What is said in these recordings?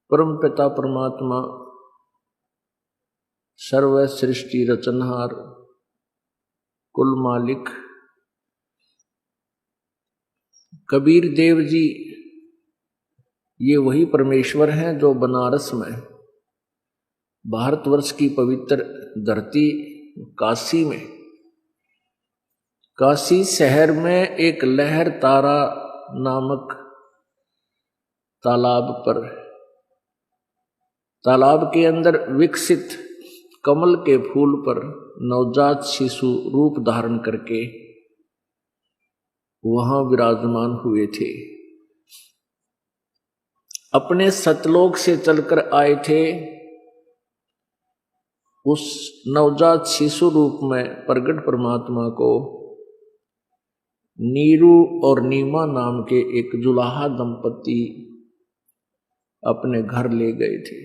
परम पिता परमात्मा सर्व सृष्टि रचनहार कुल मालिक कबीर देव जी ये वही परमेश्वर हैं जो बनारस में भारतवर्ष की पवित्र धरती काशी में, काशी शहर में एक लहर तारा नामक तालाब पर, तालाब के अंदर विकसित कमल के फूल पर नवजात शिशु रूप धारण करके वहां विराजमान हुए थे। अपने सतलोक से चलकर आए थे। उस नवजात शिशु रूप में प्रगट परमात्मा को नीरू और नीमा नाम के एक जुलाहा दंपति अपने घर ले गए थे।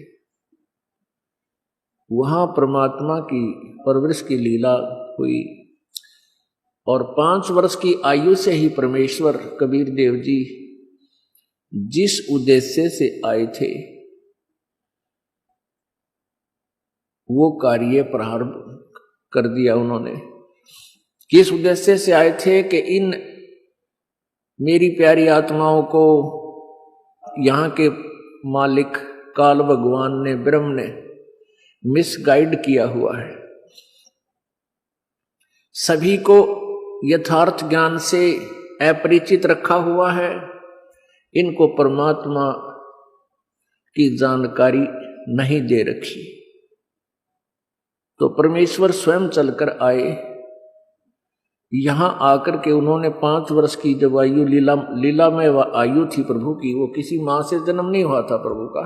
वहां परमात्मा की परवरिश की लीला हुई और 5 वर्ष की आयु से ही परमेश्वर कबीर देव जी जिस उद्देश्य से आए थे वो कार्य प्रारंभ कर दिया उन्होंने। किस उद्देश्य से आए थे कि इन मेरी प्यारी आत्माओं को यहाँ के मालिक काल भगवान ने, ब्रह्म ने मिसगाइड किया हुआ है। सभी को यथार्थ ज्ञान से अपरिचित रखा हुआ है। इनको परमात्मा की जानकारी नहीं दे रखी। तो परमेश्वर स्वयं चलकर आए। यहां आकर के उन्होंने 5 वर्ष की जब आयु लीला में आयु थी प्रभु की, वो किसी मां से जन्म नहीं हुआ था प्रभु का,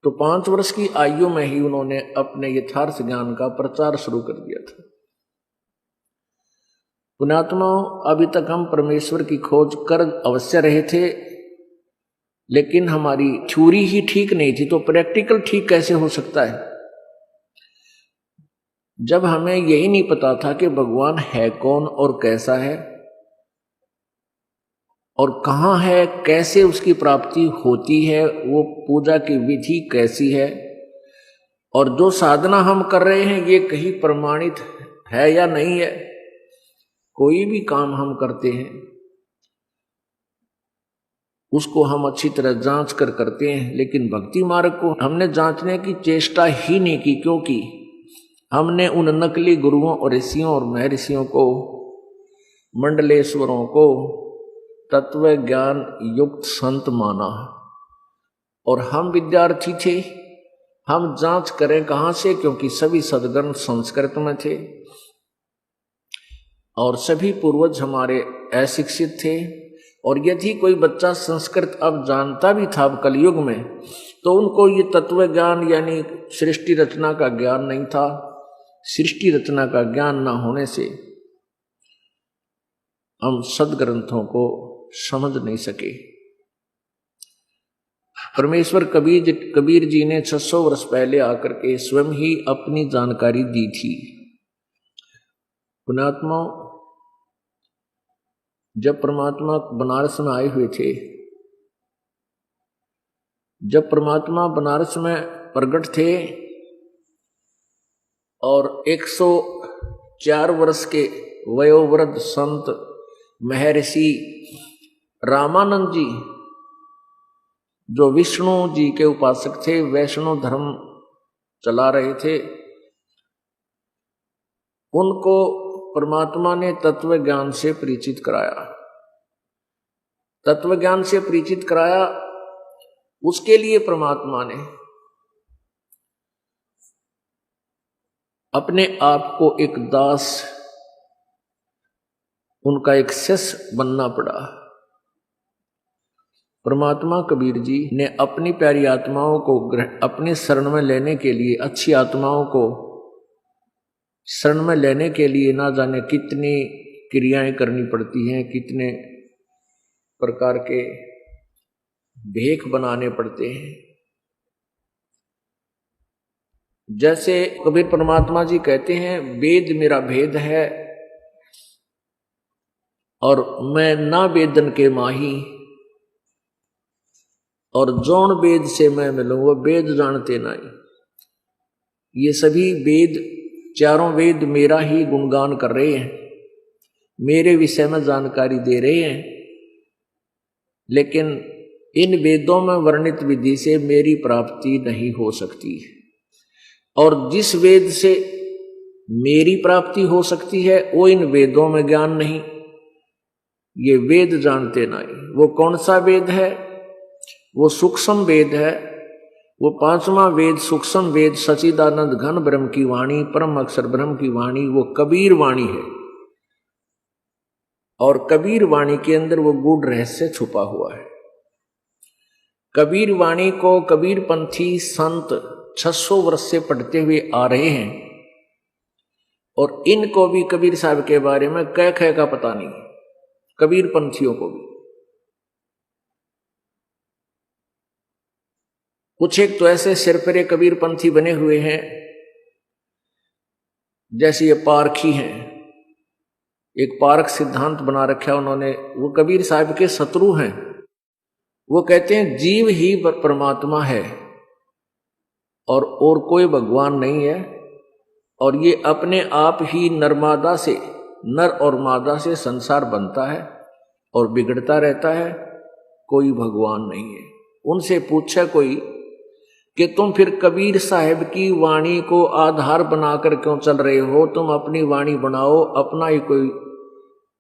तो 5 वर्ष की आयु में ही उन्होंने अपने यथार्थ ज्ञान का प्रचार शुरू कर दिया था। पुण्यात्माओं, अभी तक हम परमेश्वर की खोज कर अवश्य रहे थे, लेकिन हमारी थ्योरी ही ठीक नहीं थी, तो प्रैक्टिकल ठीक कैसे हो सकता है जब हमें यही नहीं पता था कि भगवान है कौन और कैसा है और कहाँ है, कैसे उसकी प्राप्ति होती है, वो पूजा की विधि कैसी है, और जो साधना हम कर रहे हैं ये कहीं प्रमाणित है या नहीं है। कोई भी काम हम करते हैं उसको हम अच्छी तरह जांच कर करते हैं, लेकिन भक्ति मार्ग को हमने जांचने की चेष्टा ही नहीं की, क्योंकि हमने उन नकली गुरुओं और ऋषियों और महर्षियों को, मंडलेश्वरों को तत्व ज्ञान युक्त संत माना और हम विद्यार्थी थे। हम जांच करें कहां से, क्योंकि सभी सद्ग्रंथ संस्कृत में थे और सभी पूर्वज हमारे अशिक्षित थे। और यदि कोई बच्चा संस्कृत अब जानता भी था अब कलयुग में, तो उनको ये तत्व ज्ञान यानी सृष्टि रचना का ज्ञान नहीं था। सृष्टि रचना का ज्ञान न होने से हम सदग्रंथों को समझ नहीं सके। परमेश्वर कबीर जी ने 600 वर्ष पहले आकर के स्वयं ही अपनी जानकारी दी थी। पुण्यात्माओं, जब परमात्मा बनारस में आए हुए थे, जब परमात्मा बनारस में प्रकट थे और 104 वर्ष के वयोवृद्ध संत महर्षि रामानंद जी, जो विष्णु जी के उपासक थे, वैष्णव धर्म चला रहे थे, उनको परमात्मा ने तत्व ज्ञान से परिचित कराया। तत्व ज्ञान से परिचित कराया, उसके लिए परमात्मा ने अपने आप को एक दास, उनका एक शिष्य बनना पड़ा। परमात्मा कबीर जी ने अपनी प्यारी आत्माओं को अपनी शरण में लेने के लिए, अच्छी आत्माओं को शरण में लेने के लिए ना जाने कितनी क्रियाएं करनी पड़ती हैं, कितने प्रकार के भेख बनाने पड़ते हैं। जैसे कबीर परमात्मा जी कहते हैं, वेद मेरा भेद है और मैं ना वेदन के माही, और जौन वेद से मैं मिलूं वो वेद जानते नहीं। ये सभी वेद, चारों वेद मेरा ही गुणगान कर रहे हैं, मेरे विषय में जानकारी दे रहे हैं, लेकिन इन वेदों में वर्णित विधि से मेरी प्राप्ति नहीं हो सकती। और जिस वेद से मेरी प्राप्ति हो सकती है वो इन वेदों में ज्ञान नहीं, ये वेद जानते नहीं। वो कौन सा वेद है? वो सूक्ष्म वेद है। वो पांचवा वेद सूक्ष्म वेद सच्चिदानंद घन ब्रह्म की वाणी, परम अक्षर ब्रह्म की वाणी, वो कबीर वाणी है। और कबीर वाणी के अंदर वो गूढ़ रहस्य छुपा हुआ है। कबीर वाणी को कबीर पंथी संत 600 वर्ष से पढ़ते हुए आ रहे हैं, और इनको भी कबीर साहब के बारे में कह का पता नहीं, कबीर पंथियों को भी। कुछ एक तो ऐसे सिरपरे कबीर पंथी बने हुए हैं, जैसे ये पारखी हैं, एक पारख सिद्धांत बना रखा उन्होंने, वो कबीर साहब के शत्रु हैं। वो कहते हैं जीव ही परमात्मा है और कोई भगवान नहीं है, और ये अपने आप ही नरमादा से, नर और मादा से संसार बनता है और बिगड़ता रहता है, कोई भगवान नहीं है। उनसे पूछा कोई कि तुम फिर कबीर साहब की वाणी को आधार बनाकर क्यों चल रहे हो? तुम अपनी वाणी बनाओ, अपना ही कोई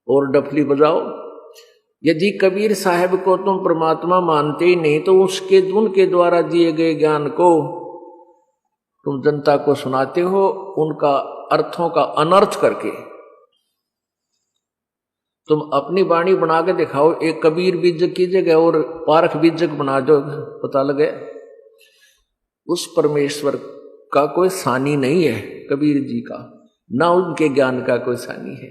और डफली बजाओ। यदि कबीर साहब को तुम परमात्मा मानते ही नहीं तो उनके द्वारा दिए गए ज्ञान को तुम जनता को सुनाते हो, उनका अर्थों का अनर्थ करके। तुम अपनी वाणी बना के दिखाओ, एक कबीर बीजक की जगह और पारख बीजक बना दो, पता लगे उस परमेश्वर का कोई सानी नहीं है, कबीर जी का ना उनके ज्ञान का कोई सानी है।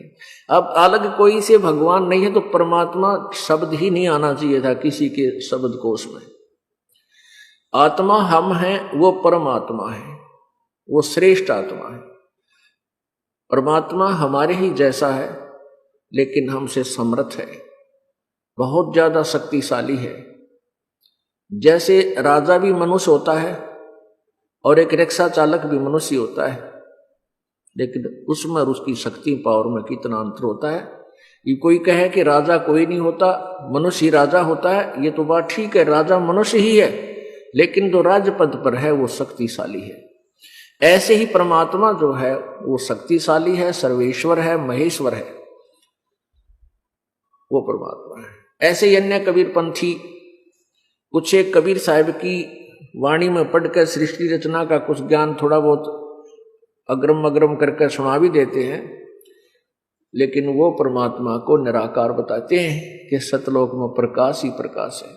अब अलग कोई से भगवान नहीं है तो परमात्मा शब्द ही नहीं आना चाहिए था किसी के शब्द कोश में। आत्मा हम हैं, वो परमात्मा है, वो श्रेष्ठ आत्मा है। परमात्मा हमारे ही जैसा है लेकिन हमसे समर्थ है, बहुत ज्यादा शक्तिशाली है। जैसे राजा भी मनुष्य होता है और एक रिक्शा चालक भी मनुष्य होता है, लेकिन उसमें उसकी शक्ति पावर में कितना अंतर होता है। ये कोई कहे कि राजा कोई नहीं होता, मनुष्य ही राजा होता है, ये तो बात ठीक है, राजा मनुष्य ही है, लेकिन जो राज्य पद पर है वो शक्तिशाली है। ऐसे ही परमात्मा जो है वो शक्तिशाली है, सर्वेश्वर है, महेश्वर है, वो परमात्मा है। ऐसे ही अन्य कबीर पंथी कुछ एक कबीर साहब की वाणी में पढ़कर सृष्टि रचना का कुछ ज्ञान थोड़ा बहुत अग्रम अग्रम करके सुना भी देते हैं, लेकिन वो परमात्मा को निराकार बताते हैं कि सतलोक में प्रकाश ही प्रकाश है,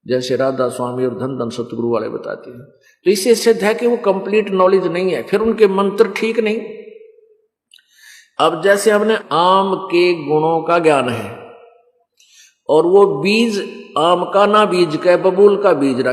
जैसे राधा स्वामी और धन धन सतगुरु वाले बताते हैं। तो इससे सिद्ध है कि वो कंप्लीट नॉलेज नहीं है, फिर उनके मंत्र ठीक नहीं। अब जैसे हमने आम के गुणों का ज्ञान है और वो बीज आम का ना बीज का बबूल का बीज रख